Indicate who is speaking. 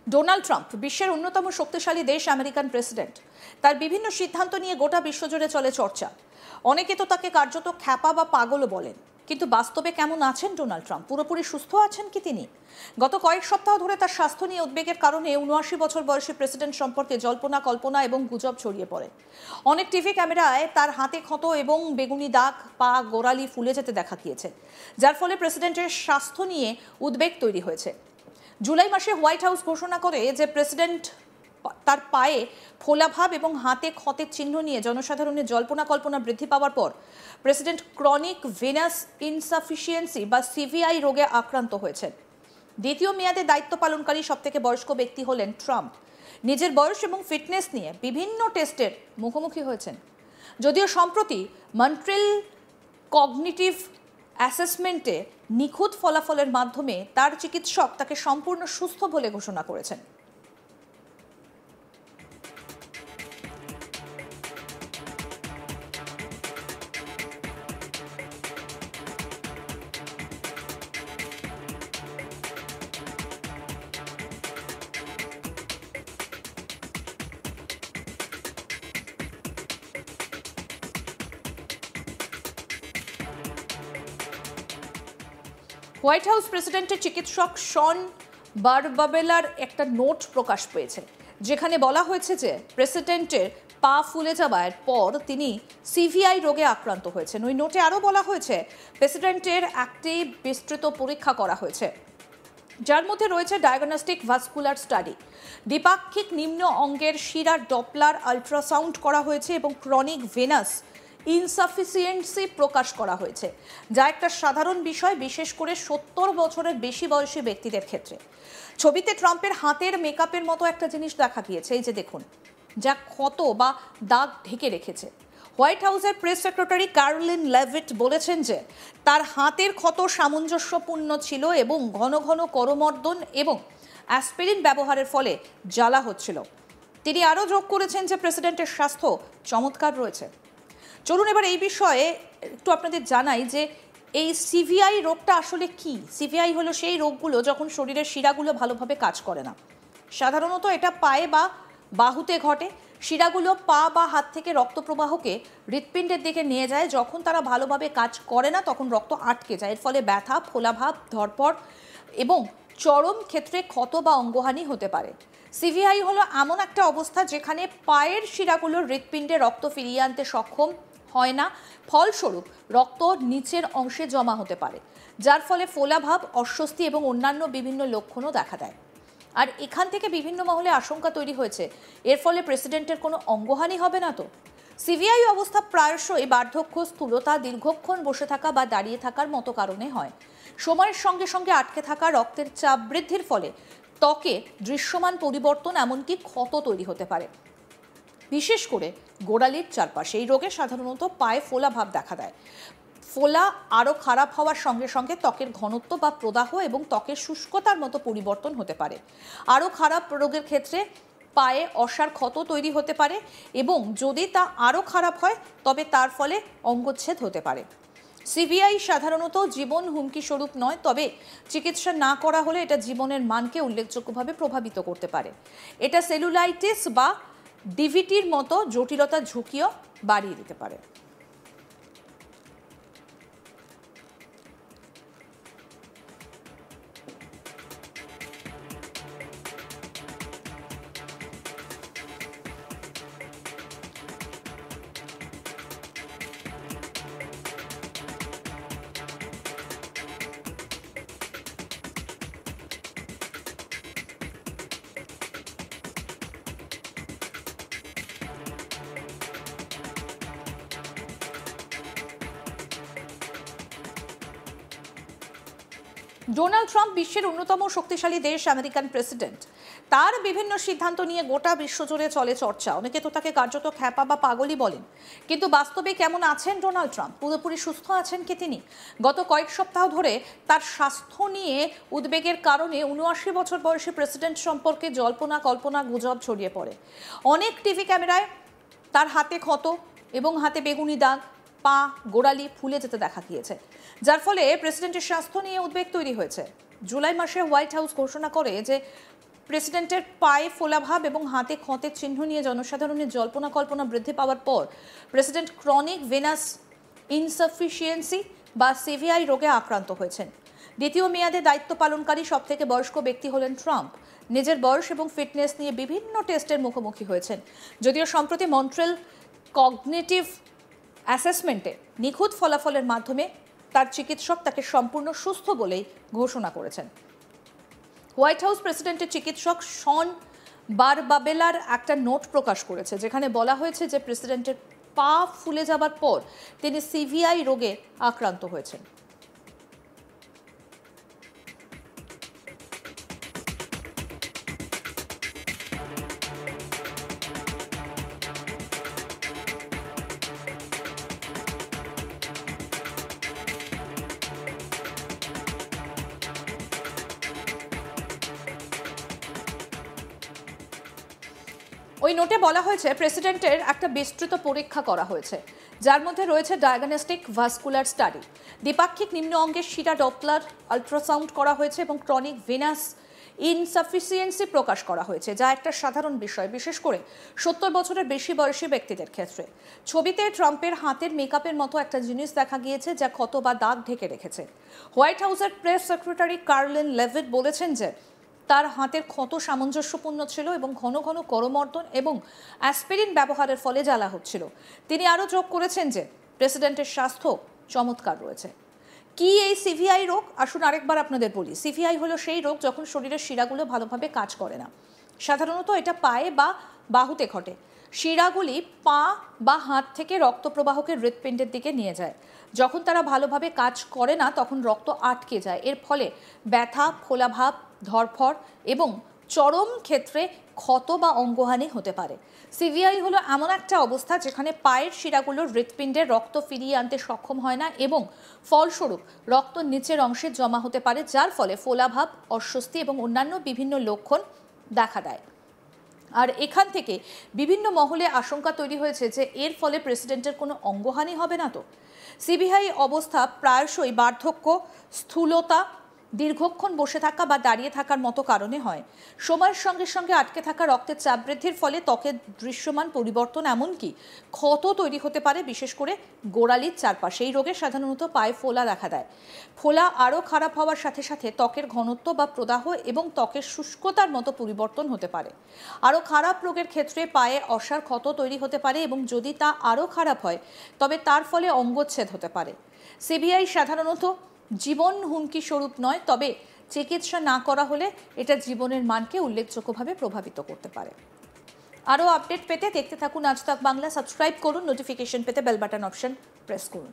Speaker 1: Donald Trump বিশ্বের অন্যতম শক্তিশালী দেশ আমেরিকান প্রেসিডেন্ট। তার বিভিন্ন সিদ্ধান্ত নিয়ে গোটা বিশ্বজুড়ে চলে চর্চা। অনেকে তো তাকে কার্যত খ্যাপা বা পাগলও বলেন। কিন্তু বাস্তবে কেমন আছেন ডোনাল্ড ট্রাম্প? পুরোপুরি সুস্থ আছেন কি তিনি? গত কয়েক সপ্তাহ ধরে তার স্বাস্থ্য নিয়ে উদ্বেগের কারণে ৭৯ বছর বয়সী প্রেসিডেন্ট সম্পর্কে জল্পনা কল্পনা এবং গুজব ছড়িয়ে পড়ে। অনেক টিভি ক্যামেরায় তার হাতে ক্ষত এবং বেগুনি দাগ, পা গোড়ালি ফুলে যেতে দেখা গিয়েছে, যার ফলে প্রেসিডেন্টের স্বাস্থ্য নিয়ে উদ্বেগ তৈরি হয়েছে। জুলাই মাসে হোয়াইট হাউস ঘোষণা করে যে প্রেসিডেন্ট তার পায়ে ফোলাভাব এবং হাতে ক্ষতের চিহ্ন নিয়ে জনসাধারণের জল্পনা কল্পনা বৃদ্ধি পাওয়ার পর প্রেসিডেন্ট ক্রনিক ভেনাস ইনসাফিসিয়েন্সি বা সিভিআই রোগে আক্রান্ত হয়েছেন। দ্বিতীয় মেয়াদে দায়িত্ব পালনকারী সবথেকে বয়স্ক ব্যক্তি হলেন ট্রাম্প। নিজের বয়স এবং ফিটনেস নিয়ে বিভিন্ন টেস্টের মুখোমুখি হয়েছেন। যদিও সম্প্রতি মন্ট্রিল কগনিটিভ অ্যাসেসমেন্টে নিখুঁত ফলাফলের মাধ্যমে তার চিকিৎসক তাকে সম্পূর্ণ সুস্থ বলে ঘোষণা করেছেন। হোয়াইট হাউস প্রেসিডেন্টের চিকিৎসক শন বারবাবেলার একটা নোট প্রকাশ পেয়েছে, যেখানে বলা হয়েছে যে প্রেসিডেন্টের পা ফুলে যাওয়ার পর তিনি সিভিআই রোগে আক্রান্ত হয়েছেন। ওই নোটে আরও বলা হয়েছে প্রেসিডেন্টের একটি বিস্তৃত পরীক্ষা করা হয়েছে, যার মধ্যে রয়েছে ডায়াগনস্টিক ভাস্কুলার স্টাডি, দ্বিপাক্ষিক নিম্ন অঙ্গের শিরার ডপলার আল্ট্রাসাউন্ড করা হয়েছে এবং ক্রনিক ভেনাস ইনসাফিসিয়েন্সি প্রকাশ করা হয়েছে, যা একটা সাধারণ বিষয়, বিশেষ করে ৭০ বছরের বেশি বয়সী ব্যক্তিদের ক্ষেত্রে। ছবিতে ট্রাম্পের হাতের মেকআপের মতো একটা জিনিস দেখা গিয়েছে, এই যে দেখুন, যা ক্ষত বা দাগ ঢেকে রেখেছে। হোয়াইট হাউসের প্রেস সেক্রেটারি ক্যারোলিন লেভিট বলেছেন যে তার হাতের ক্ষত সামঞ্জস্যপূর্ণ ছিল এবং ঘন ঘন করমর্দন এবং অ্যাসপিরিন ব্যবহারের ফলে জ্বালা হচ্ছিল। তিনি আরও যোগ করেছেন যে প্রেসিডেন্টের স্বাস্থ্য চমৎকার রয়েছে। চলুন এবার এই বিষয়ে একটু আপনাদের জানাই যে এই সিভিআই রোগটা আসলে কি। সিভিআই হলো সেই রোগগুলো যখন শরীরের শিরাগুলো ভালোভাবে কাজ করে না। সাধারণত এটা পায়ে বা বাহুতে ঘটে। শিরাগুলো পা বা হাত থেকে রক্ত প্রবাহকে হৃৎপিণ্ডের দিকে নিয়ে যায়। যখন তারা ভালোভাবে কাজ করে না তখন রক্ত আটকে যায়। এর ফলে ব্যথা, ফোলাভাব, ধড়ফড় এবং চরম ক্ষেত্রে ক্ষত বা অঙ্গহানি হতে পারে। সিভিআই হলো এমন একটা অবস্থা যেখানে পায়ের শিরাগুলো হৃৎপিণ্ডে রক্ত ফিরিয়ে আনতে সক্ষম হয় না, ফলস্বরূপ রক্ত নিচের অংশে জমা হতে পারে, যার ফলে ফোলাভাব, অস্বস্তি এবং অন্যান্য বিভিন্ন লক্ষণও দেখা দেয়। আর এখান থেকে বিভিন্ন মহলে আশঙ্কা তৈরি হয়েছে এর ফলে প্রেসিডেন্টের কোনো অঙ্গহানি হবে না তো। সিভিআই অবস্থা প্রায়শই বার্ধক্য, স্থূলতা, দীর্ঘক্ষণ বসে থাকা বা দাঁড়িয়ে থাকার মতো কারণে হয়। সময়ের সঙ্গে সঙ্গে আটকে থাকা রক্তের চাপ বৃদ্ধির ফলে ত্বকে দৃশ্যমান পরিবর্তন, এমনকি ক্ষত তৈরি হতে পারে, বিশেষ করে গোড়ালির চারপাশে। এই রোগে সাধারণত পায়ে ফোলা ভাব দেখা দেয়। ফোলা আরও খারাপ হওয়ার সঙ্গে সঙ্গে ত্বকের ঘনত্ব বা প্রদাহ এবং ত্বকের শুষ্কতার মতো পরিবর্তন হতে পারে। আরও খারাপ রোগের ক্ষেত্রে পায়ে অসার ক্ষত তৈরি হতে পারে এবং যদি তা আরও খারাপ হয় তবে তার ফলে অঙ্গচ্ছেদ হতে পারে। সিভিআই সাধারণত জীবন হুমকি স্বরূপ নয়, তবে চিকিৎসা না করা হলে এটা জীবনের মানকে উল্লেখযোগ্যভাবে প্রভাবিত করতে পারে। এটা সেলুলাইটিস বা ডিভিটির মতো জটিলতার ঝুঁকিও বাড়িয়ে দিতে পারে। ডোনাল্ড ট্রাম্প বিশ্বের অন্যতম শক্তিশালী দেশ আমেরিকান প্রেসিডেন্ট। তার বিভিন্ন সিদ্ধান্ত নিয়ে গোটা বিশ্বজুড়ে চলে চর্চা। অনেকে তো তাকে কার্যত খ্যাপা বা পাগলই বলেন। কিন্তু বাস্তবে কেমন আছেন ডোনাল্ড ট্রাম্প? পুরোপুরি সুস্থ আছেন কি তিনি? গত কয়েক সপ্তাহ ধরে তার স্বাস্থ্য নিয়ে উদ্বেগের কারণে ৭৯ বছর বয়সী প্রেসিডেন্ট সম্পর্কে জল্পনা কল্পনা গুজব ছড়িয়ে পড়ে। অনেক টিভি ক্যামেরায় তার হাতে ক্ষত এবং হাতে বেগুনি দাগ, পা গোড়ালি ফুলে যেতে দেখা গিয়েছে, যার ফলে প্রেসিডেন্টের স্বাস্থ্য নিয়ে উদ্বেগ তৈরি হয়েছে। জুলাই মাসে হোয়াইট হাউস ঘোষণা করে যে প্রেসিডেন্টের পায়ে ফোলাভাব এবং হাতে ক্ষতের চিহ্ন নিয়ে জনসাধারণের জল্পনা কল্পনা বৃদ্ধি পাওয়ার পর প্রেসিডেন্ট ক্রনিক ভেনাস ইনসাফিসিয়েন্সি বা সিভিআই রোগে আক্রান্ত হয়েছেন। দ্বিতীয় মেয়াদে দায়িত্ব পালনকারী সবথেকে বয়স্ক ব্যক্তি হলেন ট্রাম্প। নিজের বয়স এবং ফিটনেস নিয়ে বিভিন্ন টেস্টের মুখোমুখি হয়েছেন। যদিও সম্প্রতি মন্ট্রিল কগনিটিভ অ্যাসেসমেন্টে নিখুঁত ফলাফলের মাধ্যমে তার চিকিৎসক তাকে সম্পূর্ণ সুস্থ বলেই ঘোষণা করেছেন। হোয়াইট হাউস প্রেসিডেন্টের চিকিৎসক শন বারবাবেলার একটা নোট প্রকাশ করেছে, যেখানে বলা হয়েছে যে প্রেসিডেন্টের পা ফুলে যাবার পর তিনি সিভিআই রোগে আক্রান্ত হয়েছেন। ওই নোটে বলা হয়েছে প্রেসিডেন্টের একটা বিস্তৃত পরীক্ষা করা হয়েছে, যার মধ্যে রয়েছে ডায়াগনস্টিক ভাস্কুলার স্টাডি, দ্বিপাক্ষিক নিম্ন অঙ্গের শিরা ডপলার আল্ট্রাসাউন্ড করা হয়েছে এবং ক্রনিক ভেনাস ইনসাফিসিয়েন্সি প্রকাশ করা হয়েছে, যা একটা সাধারণ বিষয়, বিশেষ করে 70 বছরের বেশি বয়সী ব্যক্তিদের ক্ষেত্রে। ছবিতে ট্রাম্পের হাতের মেকআপের মতো একটা জিনিস দেখা গিয়েছে, যা ক্ষত বা দাগ ঢেকে রেখেছে। হোয়াইট হাউসের প্রেস সেক্রেটারি কার্লেন লেভিট বলেছেন যে তার হাতের ক্ষত সামঞ্জস্যপূর্ণ ছিল এবং ঘন ঘন করমর্দন এবং অ্যাসপিরিন ব্যবহারের ফলে জ্বালা হচ্ছিল। তিনি আরও যোগ করেছেন যে প্রেসিডেন্টের স্বাস্থ্য চমৎকার রয়েছে। কি এই সিভিআই রোগ? আসুন আরেকবার আপনাদের বলি। সিভিআই হলো সেই রোগ যখন শরীরের শিরাগুলো ভালোভাবে কাজ করে না। সাধারণত এটা পায়ে বা বাহুতে ঘটে। শিরাগুলি পা বা হাত থেকে রক্ত প্রবাহকে হৃৎপিণ্ডের দিকে নিয়ে যায়। যখন তারা ভালোভাবে কাজ করে না তখন রক্ত আটকে যায়। এর ফলে ব্যথা, ফোলাভাব, ধরফর এবং চরম ক্ষেত্রে ক্ষত বা অঙ্গহানি হতে পারে। সিভিআই হলো এমন একটা অবস্থা যেখানে পায়ের শিরাগুলো হৃৎপিণ্ডে রক্ত ফিরিয়ে আনতে সক্ষম হয় না এবং ফলস্বরূপ রক্ত নিচের অংশে জমা হতে পারে, যার ফলে ফোলাভাব, অস্বস্তি এবং অন্যান্য বিভিন্ন লক্ষণ দেখা দেয়। আর এখান থেকে বিভিন্ন মহলে আশঙ্কা তৈরি হয়েছে যে এর ফলে প্রেসিডেন্টের কোনো অঙ্গহানি হবে না তো। সিভিআই অবস্থা প্রায়শই বার্ধক্য, স্থূলতা, দীর্ঘক্ষণ বসে থাকা বা দাঁড়িয়ে থাকার মতো কারণে হয়। সময়ের সঙ্গে সঙ্গে আটকে থাকা রক্তের চাপ বৃদ্ধির ফলে ত্বকের দৃশ্যমান পরিবর্তন, এমনকি ক্ষত তৈরি হতে পারে, বিশেষ করে গোড়ালির চারপাশে। এই রোগে সাধারণত পায়ে ফোলা দেখা দেয়। ফোলা আরও খারাপ হওয়ার সাথে সাথে ত্বকের ঘনত্ব বা প্রদাহ এবং ত্বকের শুষ্কতার মতো পরিবর্তন হতে পারে। আরও খারাপ রোগের ক্ষেত্রে পায়ে অসার ক্ষত তৈরি হতে পারে এবং যদি তা আরও খারাপ হয় তবে তার ফলে অঙ্গচ্ছেদ হতে পারে। সিভিআই সাধারণত জীবন হুমকি স্বরূপ নয়, তবে চিকিৎসা না করা হলে এটা জীবনের মানকে উল্লেখযোগ্যভাবে প্রভাবিত করতে পারে। আরও আপডেট পেতে দেখতে থাকুন আজ তাক বাংলা। সাবস্ক্রাইব করুন, নোটিফিকেশন পেতে বেল বাটন অপশন প্রেস করুন।